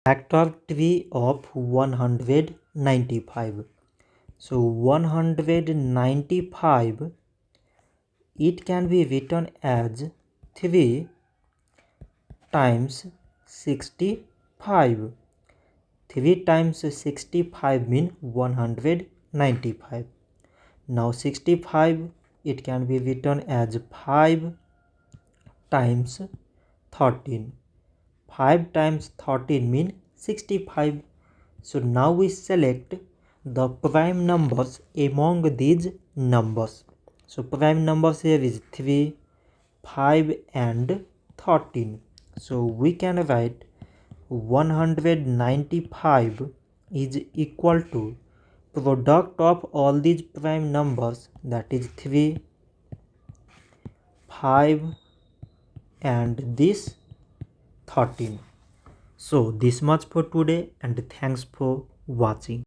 Factor tree of 195. So 195, it can be written as 3 times 65. 3 times 65 means 195. Now 65, it can be written as 5 times 13. 5 times 13 means 65. So now we select the prime numbers among these numbers. So prime numbers here is 3, 5 and 13. So we can write 195 is equal to product of all these prime numbers, that is 3, 5 and this 13. So this much for today, and thanks for watching.